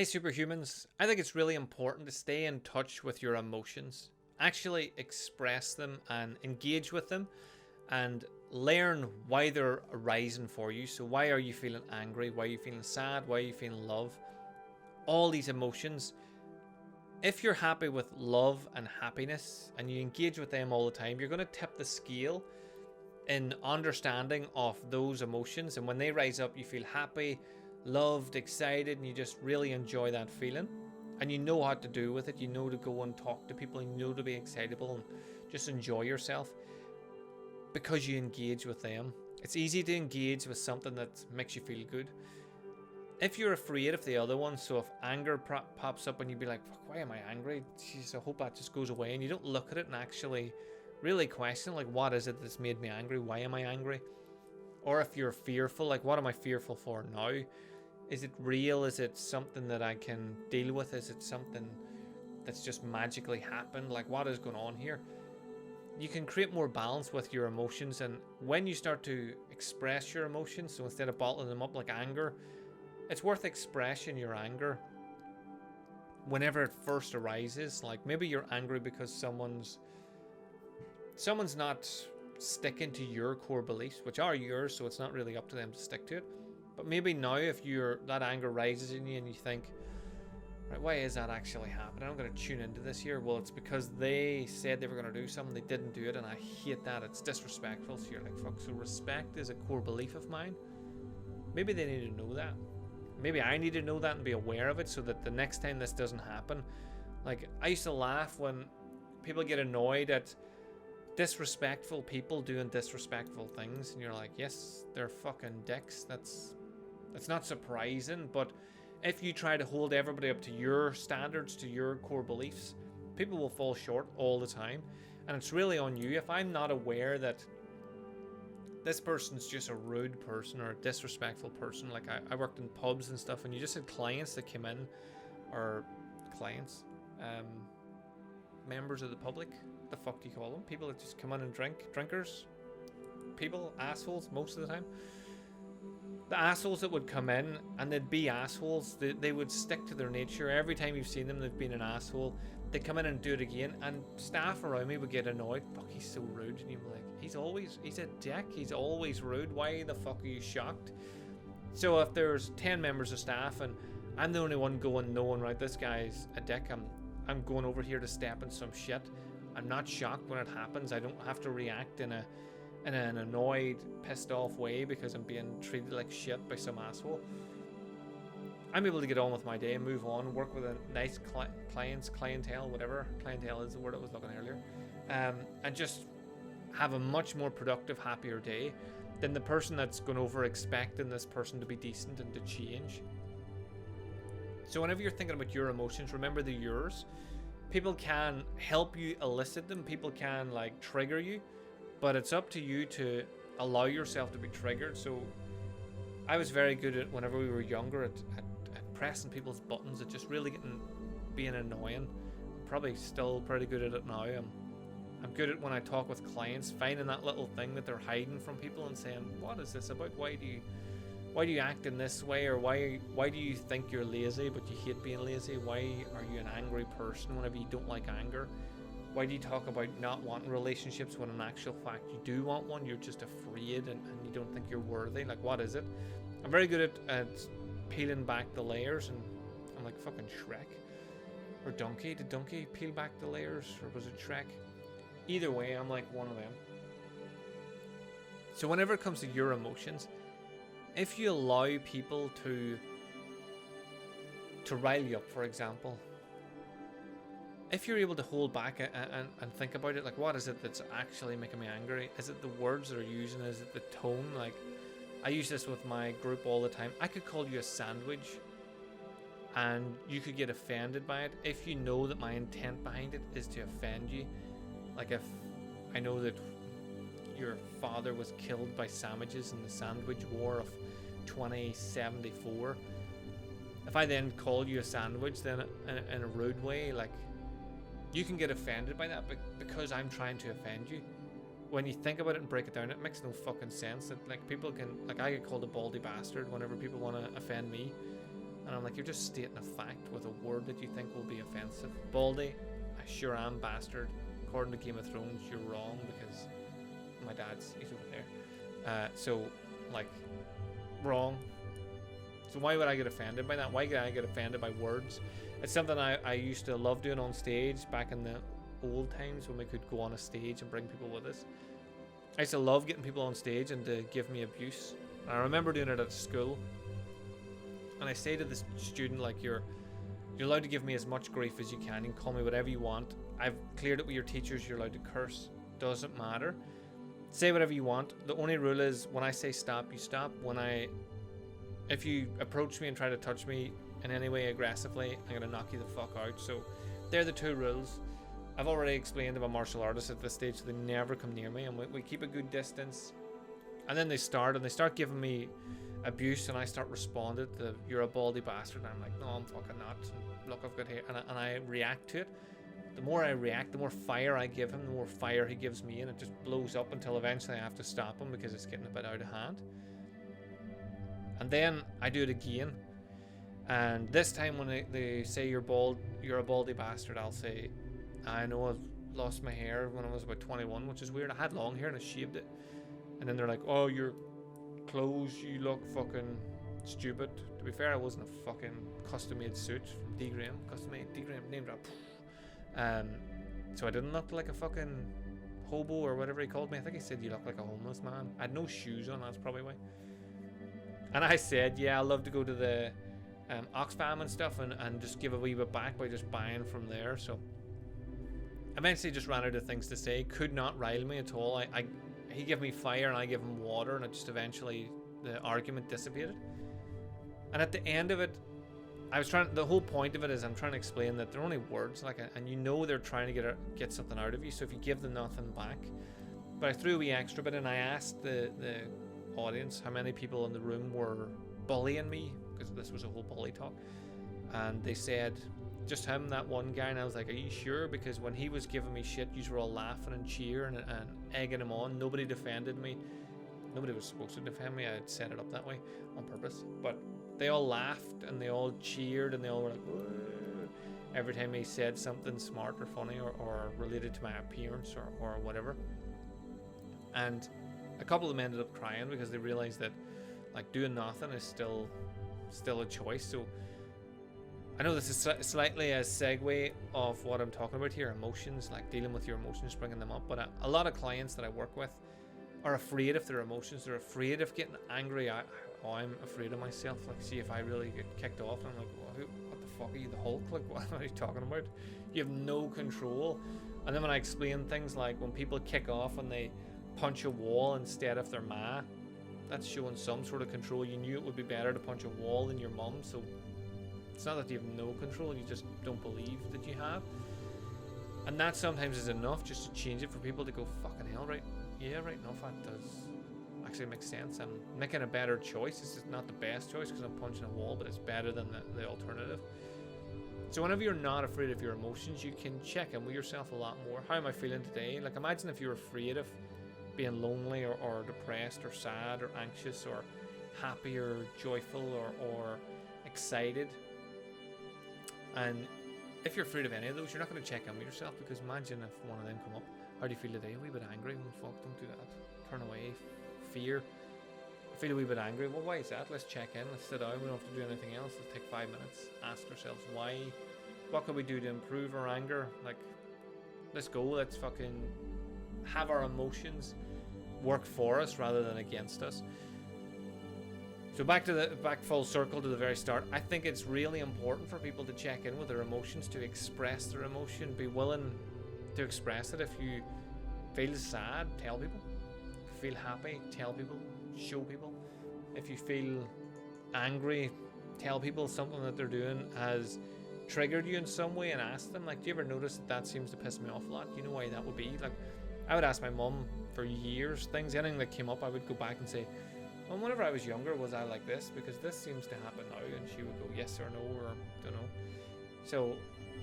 Hey superhumans, I think it's really important to stay in touch with your emotions. Actually express them and engage with them and learn why they're arising for you. So why are you feeling angry? Why are you feeling sad? Why are you feeling love? All these emotions. If you're happy with love and happiness and you engage with them all the time, you're going to tip the scale in understanding of those emotions, and when they rise up you feel happy, loved, excited, and you just really enjoy that feeling, and you know how to do with it. You know to go and talk to people, and you know to be excitable and just enjoy yourself because you engage with them. It's easy to engage with something that makes you feel good. If you're afraid of the other one, so if anger pops up and you'd be like, fuck, why am I angry? Jeez, I hope that just goes away, and you don't look at it and actually really question, like, what is it that's made me angry? Why am I angry? Or if you're fearful, like, what am I fearful for now? Is it real? Is it something that I can deal with? Is it something that's just magically happened? Like, what is going on here? You can create more balance with your emotions, and when you start to express your emotions, so instead of bottling them up like anger, it's worth expressing your anger whenever it first arises. Like, maybe you're angry because someone's not sticking to your core beliefs, which are yours, so it's not really up to them to stick to it. But maybe now, if that anger rises in you and you think, right, why is that actually happening? I'm going to tune into this here. Well, it's because they said they were going to do something, they didn't do it, and I hate that. It's disrespectful. So you're like, fuck. So respect is a core belief of mine. Maybe they need to know that. Maybe I need to know that and be aware of it, so that the next time this doesn't happen. Like, I used to laugh when people get annoyed at disrespectful people doing disrespectful things, and you're like, yes, they're fucking dicks. That's not surprising. But if you try to hold everybody up to your standards, to your core beliefs, people will fall short all the time, and it's really on you. If I'm not aware that this person's just a rude person or a disrespectful person, like I worked in pubs and stuff, and you just had clients that came in, or clients, members of the public, the fuck do you call them? People that just come in and drinkers, people, assholes most of the time. The assholes that would come in, and they'd be assholes, they would stick to their nature. Every time you've seen them, they've been an asshole. They come in and do it again, and staff around me would get annoyed. Fuck, he's so rude. And you'd be like, he's a dick, he's always rude. Why the fuck are you shocked? So if there's 10 members of staff and I'm the only one going, knowing, right, this guy's a dick, I'm going over here to step in some shit, I'm not shocked when it happens. I don't have to react in an annoyed, pissed off way because I'm being treated like shit by some asshole. I'm able to get on with my day, move on, work with a nice clientele, whatever. Clientele is the word I was looking earlier. And just have a much more productive, happier day than the person that's going over expecting this person to be decent and to change. So whenever you're thinking about your emotions, remember they're yours. People can help you elicit them. People can, like, trigger you. But it's up to you to allow yourself to be triggered. So I was very good at, whenever we were younger, at pressing people's buttons, at just really being annoying. I'm probably still pretty good at it now. I'm good at, when I talk with clients, finding that little thing that they're hiding from people and saying, what is this about? Why do you act in this way? Or why do you think you're lazy but you hate being lazy? Why are you an angry person whenever you don't like anger? Why do you talk about not wanting relationships when in actual fact you do want one? You're just afraid and you don't think you're worthy. Like, what is it? I'm very good at peeling back the layers, and I'm like fucking Shrek. Or Donkey. Did Donkey peel back the layers? Or was it Shrek? Either way, I'm like one of them. So whenever it comes to your emotions, if you allow people to rile you up, for example, if you're able to hold back and think about it, like, what is it that's actually making me angry? Is it the words that are using? Is it the tone? Like, I use this with my group all the time. I could call you a sandwich and you could get offended by it if you know that my intent behind it is to offend you. Like, if I know that your father was killed by sandwiches in the Sandwich War of 2074, if I then call you a sandwich, then in a rude way, like, you can get offended by that, but because I'm trying to offend you. When you think about it and break it down, it makes no fucking sense. That, like, people can, like, I get called a baldy bastard whenever people want to offend me. And I'm like, you're just stating a fact with a word that you think will be offensive. Baldy, I sure am, bastard. According to Game of Thrones, you're wrong because my he's over there. So, like, wrong. So why would I get offended by that? Why would I get offended by words? It's something I used to love doing on stage back in the old times when we could go on a stage and bring people with us. I used to love getting people on stage and to give me abuse. And I remember doing it at school. And I say to this student, like, you're allowed to give me as much grief as you can. You can call me whatever you want. I've cleared it with your teachers. You're allowed to curse. Doesn't matter. Say whatever you want. The only rule is when I say stop, you stop. If you approach me and try to touch me in any way aggressively, I'm going to knock you the fuck out. So they're the two rules. I've already explained to my martial artists at this stage, so they never come near me, and we keep a good distance. And then they start giving me abuse, and I start responding to, you're a baldy bastard. And I'm like, no, I'm fucking not. Look, I've got hair. And I react to it. The more I react, the more fire I give him, the more fire he gives me, and it just blows up until eventually I have to stop him because it's getting a bit out of hand. And then I do it again. And this time when they say you're a baldy bastard, I'll say, I know I've lost my hair when I was about 21, which is weird. I had long hair and I shaved it. And then they're like, oh, your clothes, you look fucking stupid. To be fair, I wasn't a fucking custom-made suit from D-Graham. Custom-made D-Graham, name drop. So I didn't look like a fucking hobo or whatever he called me. I think he said you look like a homeless man. I had no shoes on, that's probably why. And I said, yeah, I love to go to the Oxfam and stuff and just give a wee bit back by just buying from there. So eventually just ran out of things to say. Could not rile me at all. He gave me fire and I gave him water, and it just eventually, the argument dissipated. And at the end of it, the whole point of it is I'm trying to explain that they're only words, like, and you know they're trying to get something out of you, so if you give them nothing back. But I threw a wee extra bit, and I asked the audience how many people in the room were bullying me, because this was a whole bully talk, and they said just him, that one guy. And I was like, are you sure? Because when he was giving me shit, you were all laughing and cheering and egging him on. Nobody defended me. Nobody was supposed to defend me. I had set it up that way on purpose, but they all laughed and they all cheered and they all were like, whoa, every time he said something smart or funny or related to my appearance or whatever. And a couple of them ended up crying because they realized that, like, doing nothing is still a choice. So I know this is slightly a segue of what I'm talking about here, emotions, like dealing with your emotions, bringing them up. But a lot of clients that I work with are afraid of their emotions. They're afraid of getting angry. I'm afraid of myself. Like, see if I really get kicked off. And I'm like, well, what the fuck are you, the Hulk? Like, what are you talking about? You have no control. And then when I explain things like when people kick off and they punch a wall instead of their ma, that's showing some sort of control. You knew it would be better to punch a wall than your mum, so it's not that you have no control, you just don't believe that you have. And that sometimes is enough just to change it for people to go, fucking hell, right? Yeah, right enough, that does actually make sense. I'm making a better choice. This is not the best choice because I'm punching a wall, but it's better than the alternative. So whenever you're not afraid of your emotions, you can check in with yourself a lot more. How am I feeling today? Like, imagine if you're afraid of being lonely or depressed or sad or anxious or happy or joyful or excited. And if you're afraid of any of those, you're not going to check in with yourself, because imagine if one of them come up. How do you feel today? A wee bit angry? Well, fuck, don't do that. Turn away. Fear. I feel a wee bit angry. Well, why is that? Let's check in. Let's sit down. We don't have to do anything else. Let's take 5 minutes. Ask ourselves why. What can we do to improve our anger? Like, let's go. Let's fucking have our emotions work for us rather than against us. So back full circle to the very start. I think it's really important for people to check in with their emotions, to express their emotion, be willing to express it. If you feel sad, tell people. If you feel happy, tell people, show people. If you feel angry, tell people something that they're doing has triggered you in some way, and ask them, like, do you ever notice that seems to piss me off a lot? You know why that would be? Like, I would ask my mum for years anything that came up. I would go back and say, well, whenever I was younger, was I like this? Because this seems to happen now. And she would go yes or no, or don't know. So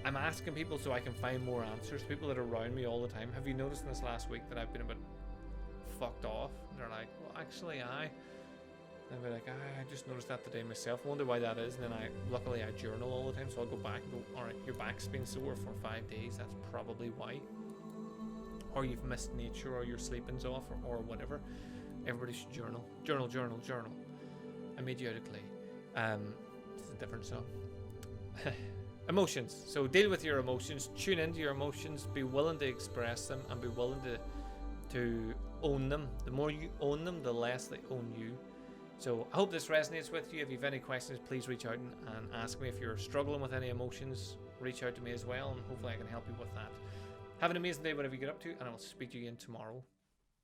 I'm asking people so I can find more answers. People that are around me all the time. Have you noticed in this last week that I've been a bit fucked off? And they're like, well, actually, And I'll be like, I just noticed that today myself. I wonder why that is. And then luckily I journal all the time, so I'll go back and go, all right, your back's been sore for 5 days. That's probably why. Or you've missed nature, or your sleeping's off, or whatever. Everybody should journal. Journal, journal, journal. I made you out of clay. It's a different song. Emotions. So deal with your emotions. Tune into your emotions. Be willing to express them, and be willing to own them. The more you own them, the less they own you. So I hope this resonates with you. If you have any questions, please reach out and ask me. If you're struggling with any emotions, reach out to me as well, and hopefully I can help you with that. Have an amazing day, whatever you get up to, and I will speak to you again tomorrow.